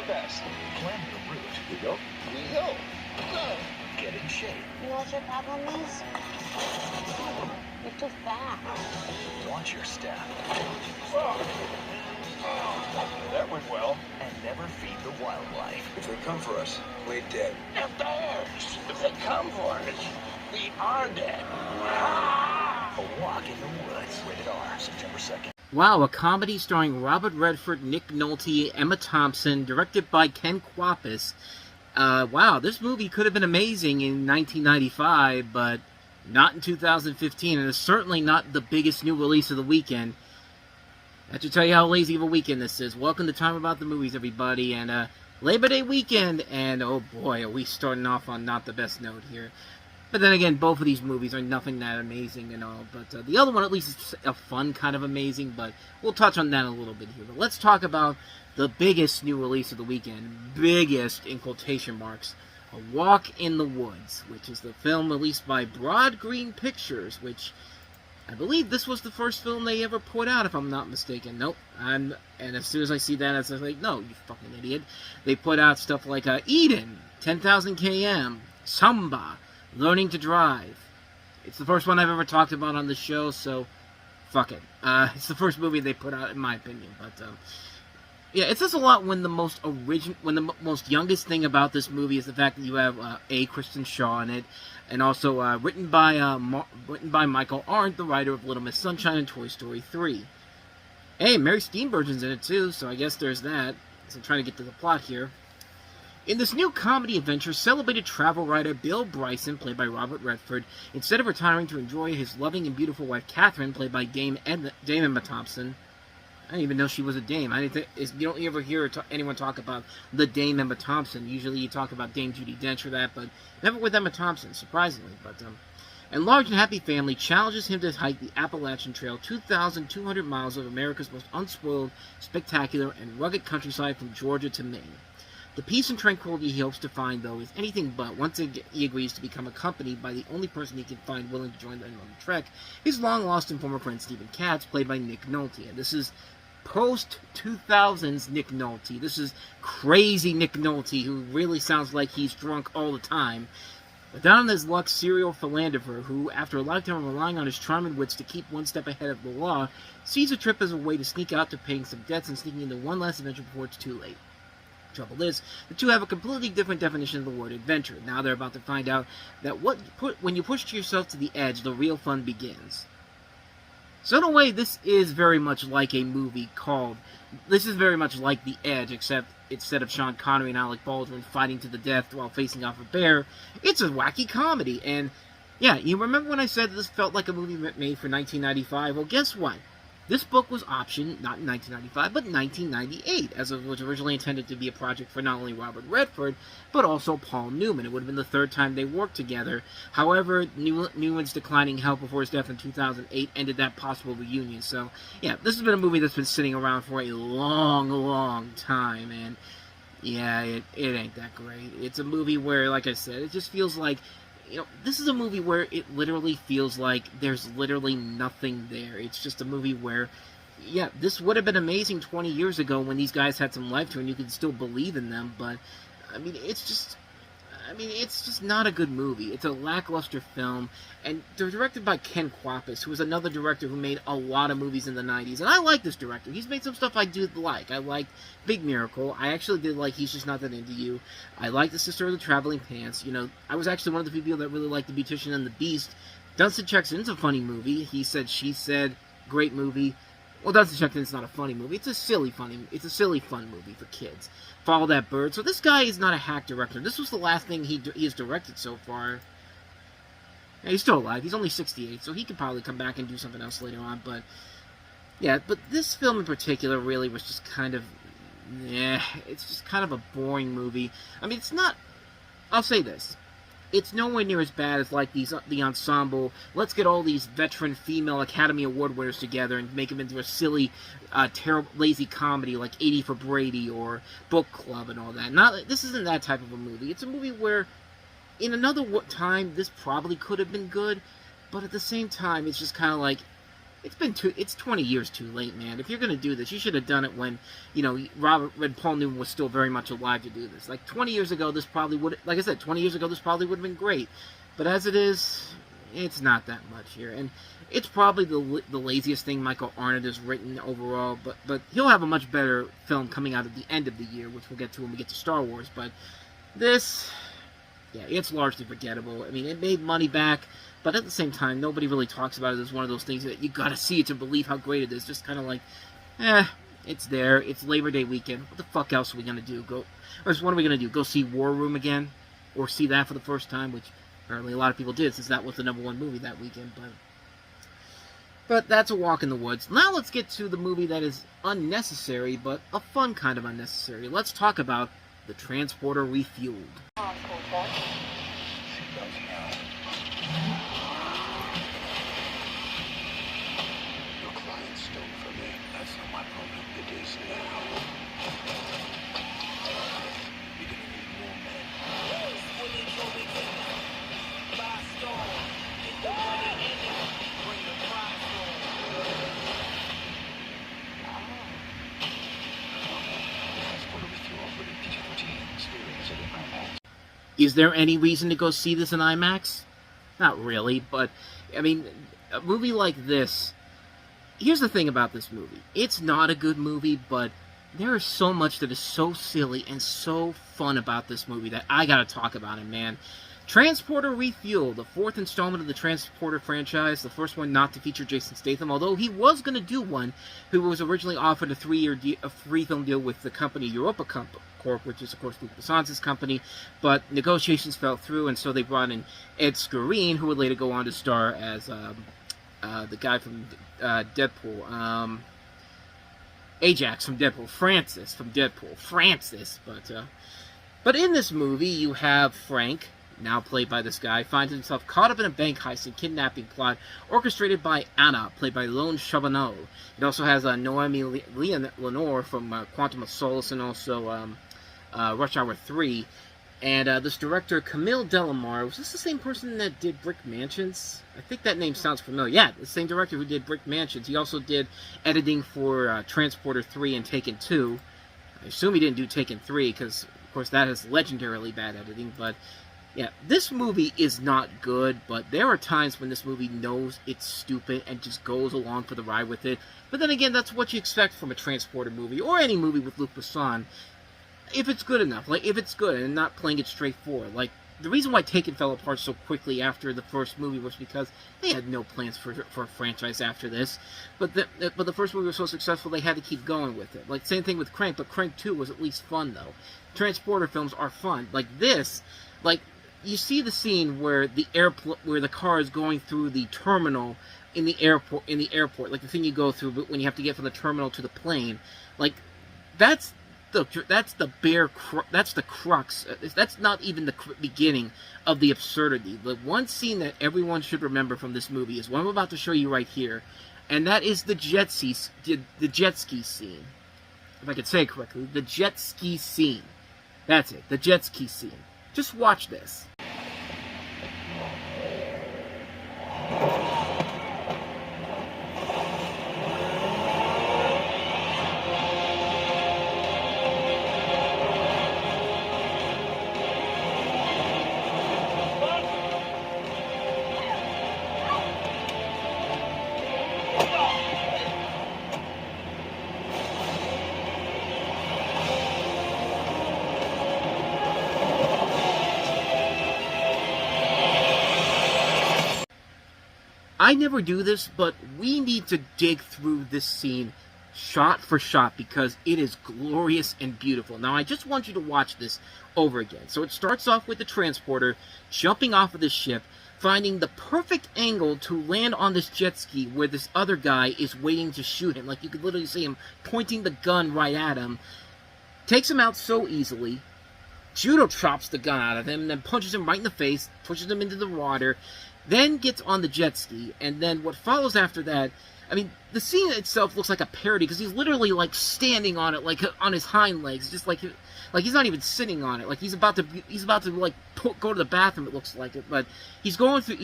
our best. Plan your route. We go. Go. Get in shape. You know what your problem is? You're too fat. Watch your step. That went well. And never feed the wildlife. If they come for us, we're dead. If they come for us, we are dead. A Walk in the Woods. Rated R. September 2nd. Wow, a comedy starring Robert Redford, Nick Nolte, Emma Thompson, directed by Ken Kwapis. Wow, this movie could have been amazing in 1995, but not in 2015, and it's certainly not the biggest new release of the weekend. I have to tell you how lazy of a weekend this is. Welcome to Time About the Movies, everybody, and Labor Day weekend, and oh boy, are we starting off on not the best note here. But then again, both of these movies are nothing that amazing and all, but the other one at least is a fun kind of amazing, but we'll touch on that a little bit here. But let's talk about the biggest new release of the weekend, biggest in quotation marks, A Walk in the Woods, which is the film released by Broad Green Pictures, which I believe this was the first film they ever put out, if I'm not mistaken. Nope. And as soon as I see that, I was like, no, you fucking idiot. They put out stuff like Eden, 10,000 km, Samba, Learning to Drive. It's the first one I've ever talked about on the show, so fuck it. It's the first movie they put out, in my opinion. But yeah, it says a lot when the most youngest thing about this movie is the fact that you have Kristen Shaw in it, and also written by Michael Arndt, the writer of Little Miss Sunshine and Toy Story 3. Hey, Mary Steenburgen's in it too, so I guess there's that. So I'm trying to get to the plot here. In this new comedy adventure, celebrated travel writer Bill Bryson, played by Robert Redford, instead of retiring to enjoy his loving and beautiful wife Catherine, played by Dame Emma Thompson. I didn't even know she was a dame. You don't ever hear anyone talk about the Dame Emma Thompson. Usually you talk about Dame Judi Dench or that, but never with Emma Thompson, surprisingly. But and Large and Happy Family challenges him to hike the Appalachian Trail, 2,200 miles of America's most unspoiled, spectacular, and rugged countryside from Georgia to Maine. The peace and tranquility he hopes to find, though, is anything but once he agrees to become accompanied by the only person he can find willing to join them on the trek, his long-lost and former friend Stephen Katz, played by Nick Nolte. And this is post-2000s Nick Nolte. This is crazy Nick Nolte, who really sounds like he's drunk all the time. But down on his luck, serial philanderer, who, after a lifetime of relying on his charm and wits to keep one step ahead of the law, sees a trip as a way to sneak out to paying some debts and sneaking into one last adventure before it's too late. Trouble is, the two have a completely different definition of the word adventure. Now they're about to find out that when you push yourself to the edge, the real fun begins. So in a way, this is very much like a movie called... This is very much like The Edge, except instead of Sean Connery and Alec Baldwin fighting to the death while facing off a bear, it's a wacky comedy. And yeah, you remember when I said this felt like a movie made for 1995? Well, guess what? This book was optioned, not in 1995, but 1998, as it was originally intended to be a project for not only Robert Redford, but also Paul Newman. It would have been the third time they worked together. However, Newman's declining health before his death in 2008 ended that possible reunion. So, yeah, this has been a movie that's been sitting around for a long, long time, and yeah, it ain't that great. It's a movie where, like I said, it just feels like, you know, this is a movie where it literally feels like there's literally nothing there. It's just a movie where, yeah, this would have been amazing 20 years ago when these guys had some life to it and you could still believe in them, but, I mean, it's just not a good movie. It's a lackluster film, and they're directed by Ken Kwapis, who is another director who made a lot of movies in the 90s, and I like this director. He's made some stuff I do like. I liked Big Miracle. I actually did like He's Just Not That Into You. I like The Sister of the Traveling Pants. You know, I was actually one of the people that really liked The Beautician and the Beast. Dunstan Checks In's a funny movie. He Said, She Said, great movie. Well, Dunstan Checks In's not a funny movie. It's a silly, fun movie for kids. Follow That Bird. So this guy is not a hack director. This was the last thing he has directed so far. Yeah, he's still alive. He's only 68, so he could probably come back and do something else later on. But yeah, but this film in particular really was just kind of, it's just kind of a boring movie. I mean, it's not. I'll say this. It's nowhere near as bad as like the ensemble. Let's get all these veteran female Academy Award winners together and make them into a silly, terrible, lazy comedy like 80 for Brady or Book Club and all that. This isn't that type of a movie. It's a movie where, in another time, this probably could have been good, but at the same time, it's just kind of like, It's 20 years too late, man. If you're gonna do this, you should have done it when, Robert and Paul Newman was still very much alive to do this. Like 20 years ago, this probably would, like I said, 20 years ago, this probably would have been great. But as it is, it's not that much here, and it's probably the laziest thing Michael Arndt has written overall. But he'll have a much better film coming out at the end of the year, which we'll get to when we get to Star Wars. But this, yeah, it's largely forgettable. I mean, it made money back. But at the same time, nobody really talks about it as one of those things that you gotta see it to believe how great it is. Just kind of like, it's there. It's Labor Day weekend. What the fuck else are we gonna do? What are we gonna do? Go see War Room again? Or see that for the first time? Which apparently a lot of people did, since that was the #1 movie that weekend. But that's a walk in the woods. Now let's get to the movie that is unnecessary, but a fun kind of unnecessary. Let's talk about The Transporter Refueled. Is there any reason to go see this in IMAX? Not really, but, I mean, a movie like this, here's the thing about this movie. It's not a good movie, but there is so much that is so silly and so fun about this movie that I gotta talk about it, man. Transporter Refueled, the 4th installment of the Transporter franchise, the first one not to feature Jason Statham, although he was going to do one, who was originally offered a 3-film deal with the company Europa Corp, which is, of course, Luc Besson's company, but negotiations fell through, and so they brought in Ed Skrein, who would later go on to star as the guy from Deadpool, Ajax from Deadpool, Francis from Deadpool, but in this movie, you have Frank, now played by this guy, finds himself caught up in a bank heist and kidnapping plot orchestrated by Anna, played by Lone Charbonneau. It also has Noemi Lenore from Quantum of Solace and also Rush Hour 3. And this director, Camille Delamar, was this the same person that did Brick Mansions? I think that name sounds familiar. Yeah, the same director who did Brick Mansions. He also did editing for Transporter 3 and Taken 2. I assume he didn't do Taken 3, because, of course, that has legendarily bad editing, but yeah, this movie is not good, but there are times when this movie knows it's stupid and just goes along for the ride with it. But then again, that's what you expect from a Transporter movie, or any movie with Luc Besson, if it's good enough. Like, if it's good and not playing it straightforward. Like, the reason why Taken fell apart so quickly after the first movie was because they had no plans for a franchise after this. But the first movie was so successful, they had to keep going with it. Like, same thing with Crank, but Crank 2 was at least fun, though. Transporter films are fun. Like this, like, you see the scene where where the car is going through the terminal in the airport, like the thing you go through when you have to get from the terminal to the plane. Like, that's the crux. That's not even the beginning of the absurdity. The one scene that everyone should remember from this movie is what I'm about to show you right here, and that is the jet ski scene. If I could say it correctly, the jet ski scene. That's it, the jet ski scene. Just watch this. I never do this, but we need to dig through this scene shot for shot because it is glorious and beautiful. Now, I just want you to watch this over again. So it starts off with the transporter jumping off of the ship, finding the perfect angle to land on this jet ski where this other guy is waiting to shoot him. Like, you could literally see him pointing the gun right at him. Takes him out so easily. Judo chops the gun out of him, and then punches him right in the face, pushes him into the water, then gets on the jet ski, and then what follows after that, I mean, the scene itself looks like a parody because he's literally like standing on it, like on his hind legs, just like he's not even sitting on it. Like he's about to like go to the bathroom. It looks like it, but he's going through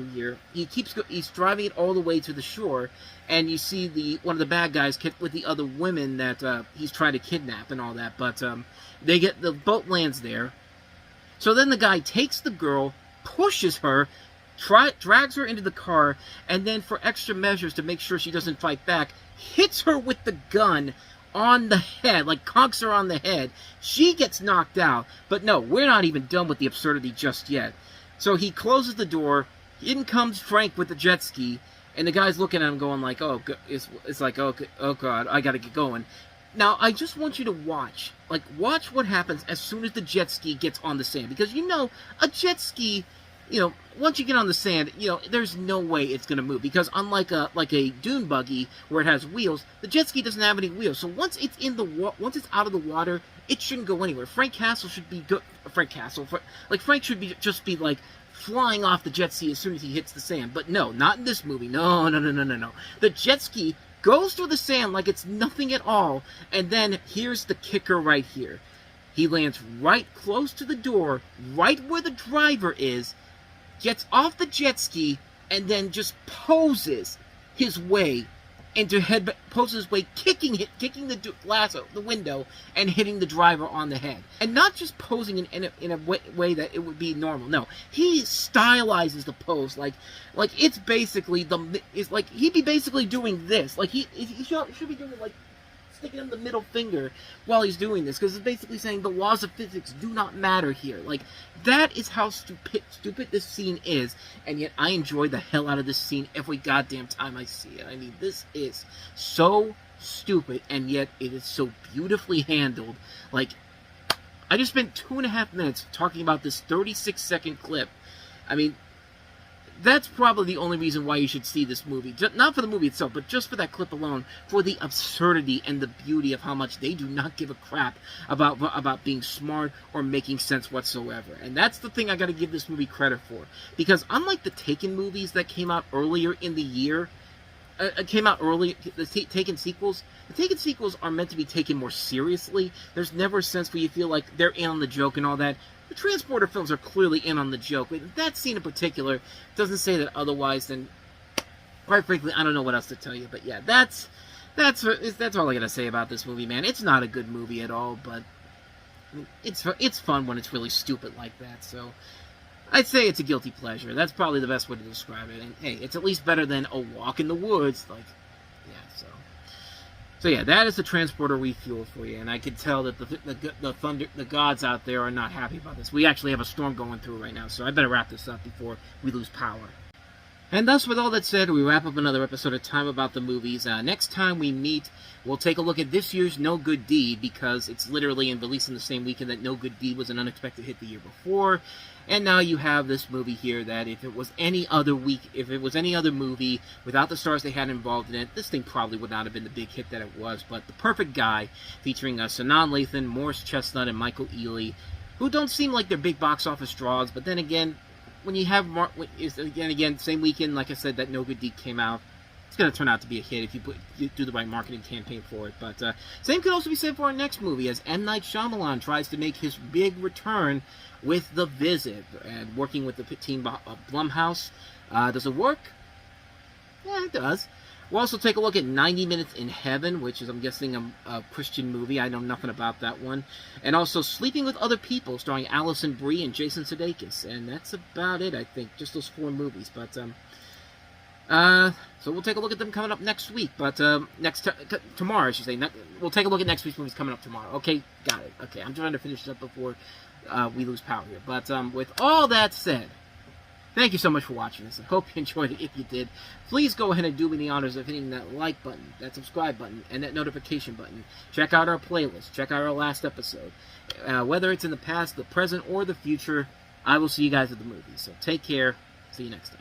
here. He's driving it all the way to the shore, and you see one of the bad guys with the other women that he's trying to kidnap and all that. But the boat lands there. So then the guy takes the girl, pushes her, drags her into the car, and then for extra measures to make sure she doesn't fight back, hits her with the gun on the head, like conks her on the head. She gets knocked out, but no, we're not even done with the absurdity just yet. So he closes the door, in comes Frank with the jet ski, and the guy's looking at him going like, oh, it's like, oh God, I gotta get going. Now, I just want you to watch what happens as soon as the jet ski gets on the sand, because a jet ski, once you get on the sand, there's no way it's going to move, because unlike a dune buggy where it has wheels, the jet ski doesn't have any wheels. So once it's out of the water, it shouldn't go anywhere. Frank should be just be like flying off the jet ski as soon as he hits the sand. But no, not in this movie. No. The jet ski goes through the sand like it's nothing at all, and then here's the kicker right here. He lands right close to the door, right where the driver is, gets off the jet ski, and then just poses his way kicking the lasso, the window, and hitting the driver on the head. And not just posing in a way that it would be normal. No, he stylizes the pose like it's basically he'd be basically doing this. Like he should be doing like sticking him the middle finger while he's doing this, because it's basically saying the laws of physics do not matter here. Like, that is how stupid this scene is, and yet I enjoy the hell out of this scene every goddamn time I see it. I mean, this is so stupid, and yet it is so beautifully handled. Like, I just spent 2.5 minutes talking about this 36-second clip. I mean, that's probably the only reason why you should see this movie. Not for the movie itself, but just for that clip alone, for the absurdity and the beauty of how much they do not give a crap about being smart or making sense whatsoever. And that's the thing I gotta give this movie credit for. Because unlike the Taken movies that came out earlier in the year, the Taken sequels are meant to be taken more seriously. There's never a sense where you feel like they're in on the joke and all that. The Transporter films are clearly in on the joke, but that scene in particular doesn't say that otherwise, then, quite frankly, I don't know what else to tell you. But yeah, that's all I gotta say about this movie, man. It's not a good movie at all, but it's fun when it's really stupid like that, so I'd say it's a guilty pleasure. That's probably the best way to describe it, and hey, it's at least better than A Walk in the Woods, So yeah, that is the Transporter Refueled for you, and I can tell that the gods out there are not happy about this. We actually have a storm going through right now, so I better wrap this up before we lose power. And thus, with all that said, we wrap up another episode of Time About the Movies. Next time we meet, we'll take a look at this year's No Good Deed, because it's literally released in the same weekend that No Good Deed was an unexpected hit the year before. And now you have this movie here that if it was any other movie without the stars they had involved in it, this thing probably would not have been the big hit that it was. But The Perfect Guy, featuring Sanaa Lathan, Morris Chestnut, and Michael Ealy, who don't seem like they're big box office draws, but then again, when you have same weekend, like I said, that No Good Deed came out, it's going to turn out to be a hit if you do the right marketing campaign for it. But same could also be said for our next movie, as M. Night Shyamalan tries to make his big return with The Visit, and working with the team of Blumhouse. Does it work? Yeah, it does. We'll also take a look at 90 Minutes in Heaven, which is, I'm guessing, a Christian movie. I know nothing about that one. And also Sleeping with Other People, starring Alison Brie and Jason Sudeikis. And that's about it, I think. Just those 4 movies. But, so we'll take a look at them coming up next week. But, tomorrow, I should say. We'll take a look at next week's movies coming up tomorrow. Okay, got it. Okay, I'm trying to finish this up before we lose power here. But, with all that said, thank you so much for watching this. I hope you enjoyed it. If you did, please go ahead and do me the honors of hitting that like button, that subscribe button, and that notification button. Check out our playlist. Check out our last episode. Whether it's in the past, the present, or the future, I will see you guys at the movies. So take care. See you next time.